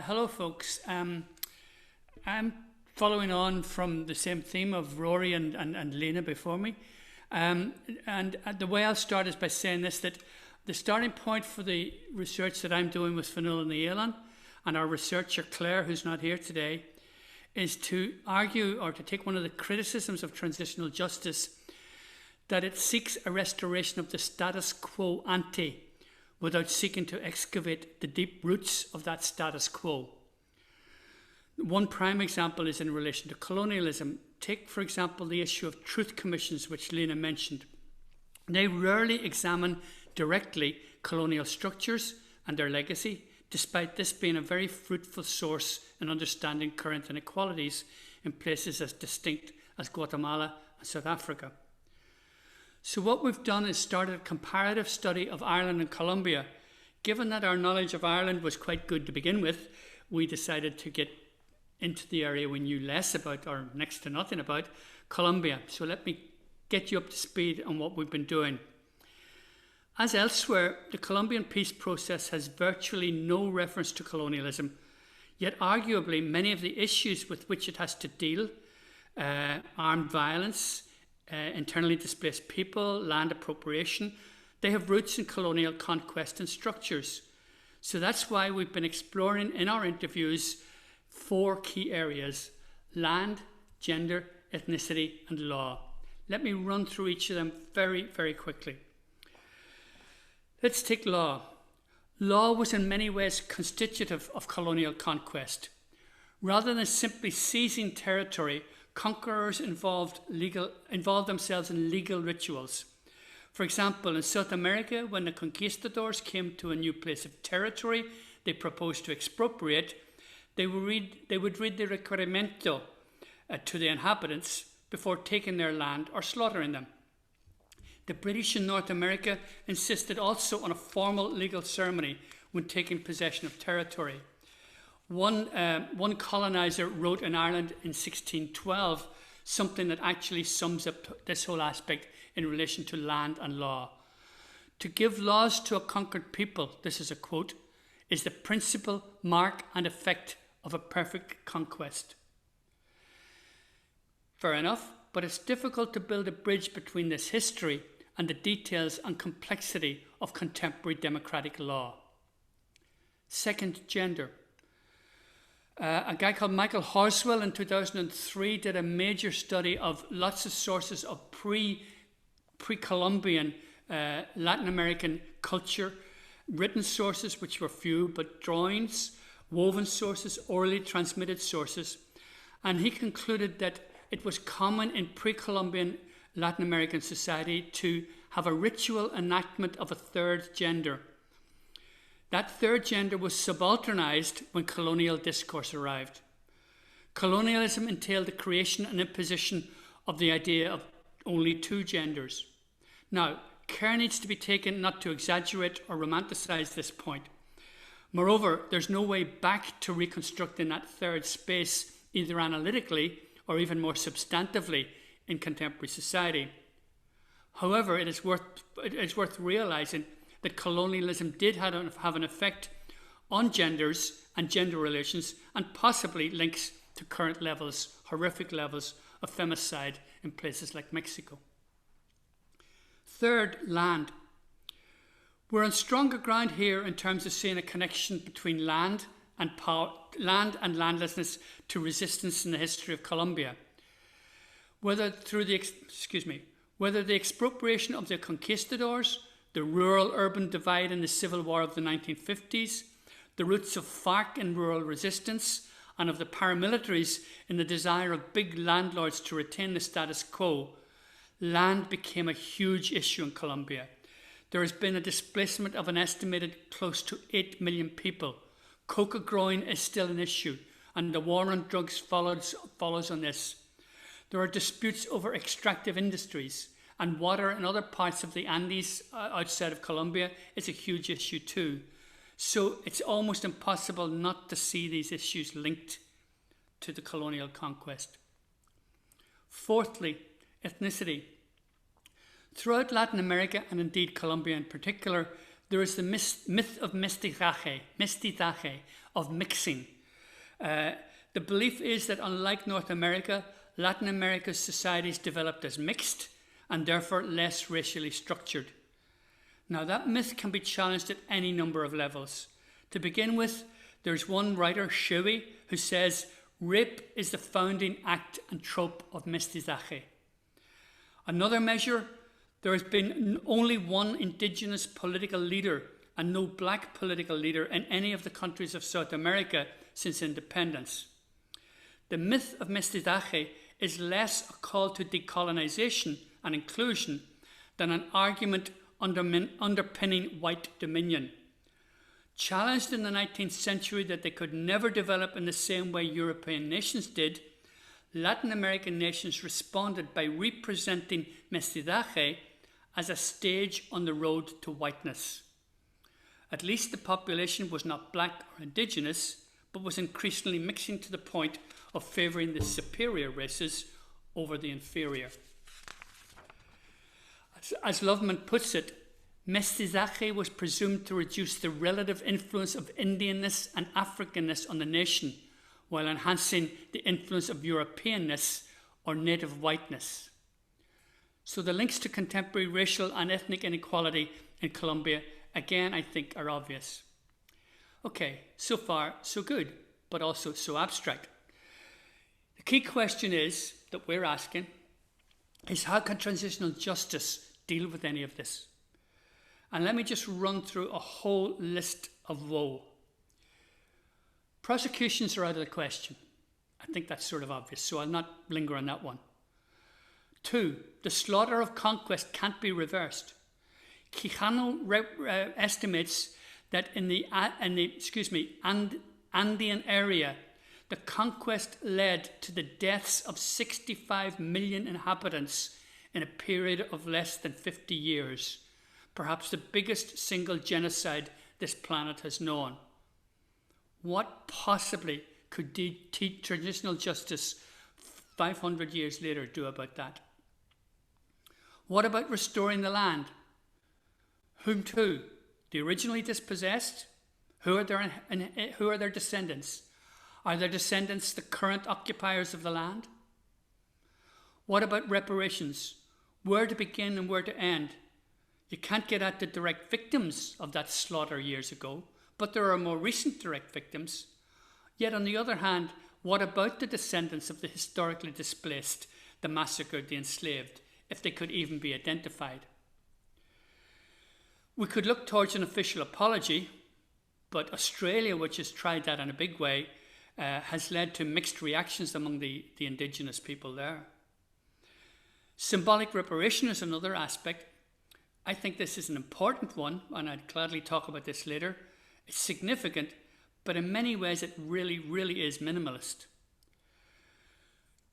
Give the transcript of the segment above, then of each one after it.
Hello, folks. I'm following on from the same theme of Rory and Lena before me. And the way I'll start is by saying this, that the starting point for the research that I'm doing with Fionnuala and Élan, and our researcher Claire, who's not here today, is to argue or to take one of the criticisms of transitional justice, that it seeks a restoration of the status quo ante without seeking to excavate the deep roots of that status quo. One prime example is in relation to colonialism. Take, for example, the issue of truth commissions, which Lena mentioned. They rarely examine directly colonial structures and their legacy, despite this being a very fruitful source in understanding current inequalities in places as distinct as Guatemala and South Africa. So what we've done is started a comparative study of Ireland and Colombia. Given that our knowledge of Ireland was quite good to begin with, we decided to get into the area we knew less about, or next to nothing about, Colombia. So let me get you up to speed on what we've been doing. As elsewhere, the Colombian peace process has virtually no reference to colonialism, yet arguably many of the issues with which it has to deal, armed violence, internally displaced people, land appropriation, they have roots in colonial conquest and structures. So that's why we've been exploring in our interviews 4 key areas: land, gender, ethnicity, and law. Let me run through each of them very, very quickly. Let's take law. Law was in many ways constitutive of colonial conquest. Rather than simply seizing territory, conquerors involved themselves in legal rituals. For example, in South America, when the conquistadors came to a new place of territory they proposed to expropriate, they would read the requerimiento to the inhabitants before taking their land or slaughtering them. The British in North America insisted also on a formal legal ceremony when taking possession of territory. One colonizer wrote in Ireland in 1612 something that actually sums up this whole aspect in relation to land and law. To give laws to a conquered people, this is a quote, is the principal mark and effect of a perfect conquest. Fair enough, but it's difficult to build a bridge between this history and the details and complexity of contemporary democratic law. Second, gender. A guy called Michael Horswell in 2003 did a major study of lots of sources of pre-Columbian Latin American culture, written sources, which were few, but drawings, woven sources, orally transmitted sources, and he concluded that it was common in pre-Columbian Latin American society to have a ritual enactment of a third gender. That third gender was subalternized when colonial discourse arrived. Colonialism entailed the creation and imposition of the idea of only 2 genders. Now, care needs to be taken not to exaggerate or romanticize this point. Moreover, there's no way back to reconstructing that third space, either analytically or even more substantively in contemporary society. However, it is worth realizing that colonialism did have an effect on genders and gender relations, and possibly links to current levels, horrific levels of femicide in places like Mexico. Third, land. We're on stronger ground here in terms of seeing a connection between land and power, land and landlessness to resistance in the history of Colombia. Whether the expropriation of the conquistadors, the rural-urban divide in the Civil War of the 1950s, the roots of FARC in rural resistance, and of the paramilitaries in the desire of big landlords to retain the status quo, land became a huge issue in Colombia. There has been a displacement of an estimated close to 8 million people. Coca growing is still an issue, and the war on drugs follows on this. There are disputes over extractive industries, and water in other parts of the Andes outside of Colombia is a huge issue too. So it's almost impossible not to see these issues linked to the colonial conquest. Fourthly, ethnicity. Throughout Latin America, and indeed Colombia in particular, there is the myth of mestizaje, of mixing. The belief is that unlike North America, Latin America's societies developed as mixed and therefore less racially structured. Now that myth can be challenged at any number of levels. To begin with, there's one writer, Shuey, who says rape is the founding act and trope of mestizaje. Another measure, there has been only one indigenous political leader and no black political leader in any of the countries of South America since independence. The myth of mestizaje is less a call to decolonization and inclusion than an argument underpinning white dominion. Challenged in the 19th century that they could never develop in the same way European nations did, Latin American nations responded by representing mestizaje as a stage on the road to whiteness. At least the population was not black or indigenous, but was increasingly mixing to the point of favouring the superior races over the inferior. As Loveman puts it, mestizaje was presumed to reduce the relative influence of Indianness and Africanness on the nation, while enhancing the influence of Europeanness or native whiteness. So the links to contemporary racial and ethnic inequality in Colombia, again, I think are obvious. Okay, so far, so good, but also so abstract. The key question is, that we're asking, is how can transitional justice deal with any of this? And let me just run through a whole list of woe. Prosecutions are out of the question. I think that's sort of obvious, so I'll not linger on that one. 2, the slaughter of conquest can't be reversed. Quijano estimates that in the Andean area, the conquest led to the deaths of 65 million inhabitants in a period of less than 50 years, perhaps the biggest single genocide this planet has known. What possibly could transitional justice 500 years later do about that? What about restoring the land? Whom to? The originally dispossessed? Who are their descendants? Are their descendants the current occupiers of the land? What about reparations? Where to begin and where to end? You can't get at the direct victims of that slaughter years ago, but there are more recent direct victims. Yet on the other hand, what about the descendants of the historically displaced, the massacred, the enslaved, if they could even be identified? We could look towards an official apology, but Australia, which has tried that in a big way, has led to mixed reactions among the indigenous people there. Symbolic reparation is another aspect. I think this is an important one, and I'd gladly talk about this later. It's significant, but in many ways it really, really is minimalist.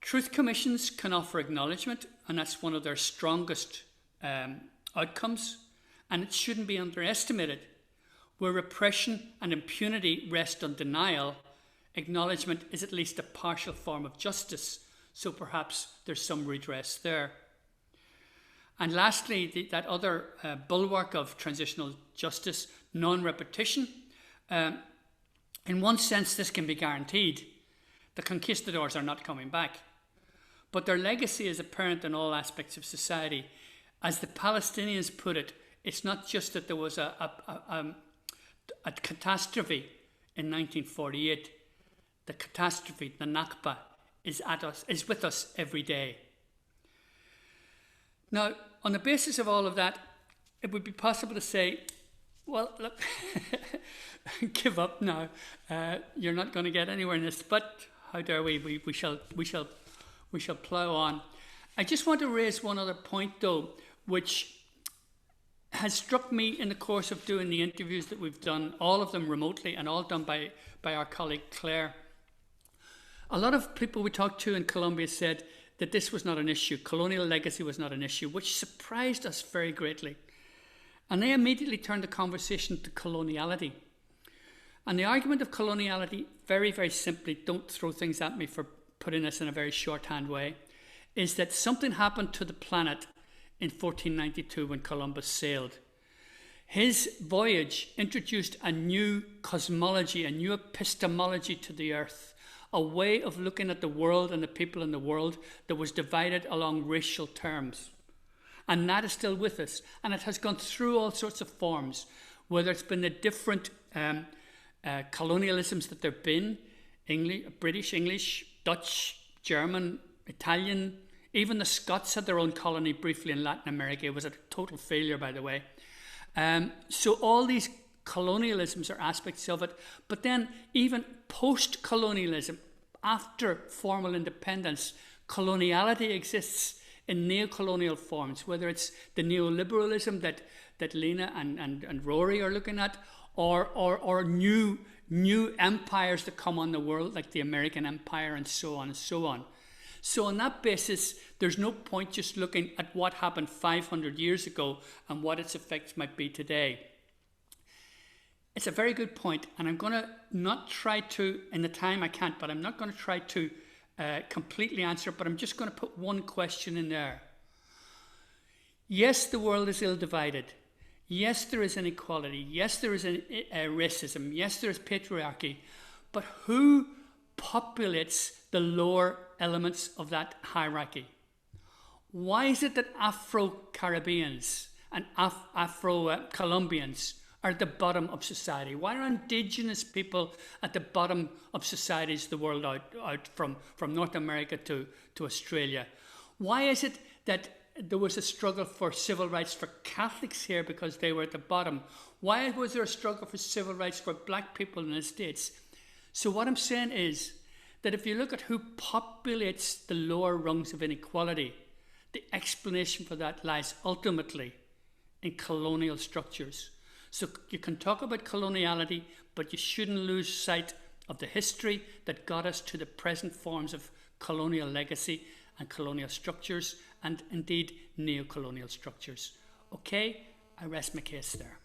Truth commissions can offer acknowledgement, and that's one of their strongest outcomes, and it shouldn't be underestimated. Where repression and impunity rest on denial, acknowledgement is at least a partial form of justice, so perhaps there's some redress there. And lastly, that other bulwark of transitional justice, non-repetition. In one sense, this can be guaranteed. The conquistadors are not coming back. But their legacy is apparent in all aspects of society. As the Palestinians put it, it's not just that there was a catastrophe in 1948. The catastrophe, the Nakba, is with us every day. Now, on the basis of all of that, it would be possible to say, well, look, give up now. You're not going to get anywhere in this, but how dare we? We shall plough on. I just want to raise one other point, though, which has struck me in the course of doing the interviews that we've done, all of them remotely and all done by our colleague Claire. A lot of people we talked to in Colombia said that this was not an issue, colonial legacy was not an issue, which surprised us very greatly. And they immediately turned the conversation to coloniality. And the argument of coloniality, very, very simply, don't throw things at me for putting this in a very shorthand way, is that something happened to the planet in 1492 when Columbus sailed. His voyage introduced a new cosmology, a new epistemology to the earth, a way of looking at the world and the people in the world that was divided along racial terms. And that is still with us. And it has gone through all sorts of forms, whether it's been the different colonialisms that there have been, British, English, Dutch, German, Italian. Even the Scots had their own colony briefly in Latin America. It was a total failure, by the way. So all these colonialisms are aspects of it. But then even post-colonialism, after formal independence, coloniality exists in neo-colonial forms, whether it's the neoliberalism that Lena and Rory are looking at, or new empires that come on the world, like the American Empire and so on and so on. So on that basis, there's no point just looking at what happened 500 years ago and what its effects might be today. It's a very good point, and I'm going to not try to, in the time I can't, but I'm not going to try to completely answer it, but I'm just going to put one question in there. Yes, the world is ill-divided. Yes, there is inequality. Yes, there is racism. Yes, there is patriarchy. But who populates the lower elements of that hierarchy? Why is it that Afro-Caribbeans and Afro-Colombians are at the bottom of society? Why are indigenous people at the bottom of societies the world out from North America to Australia? Why is it that there was a struggle for civil rights for Catholics here because they were at the bottom? Why was there a struggle for civil rights for black people in the States? So what I'm saying is that if you look at who populates the lower rungs of inequality, the explanation for that lies ultimately in colonial structures. So you can talk about coloniality, but you shouldn't lose sight of the history that got us to the present forms of colonial legacy and colonial structures, and indeed neo-colonial structures. Okay, I rest my case there.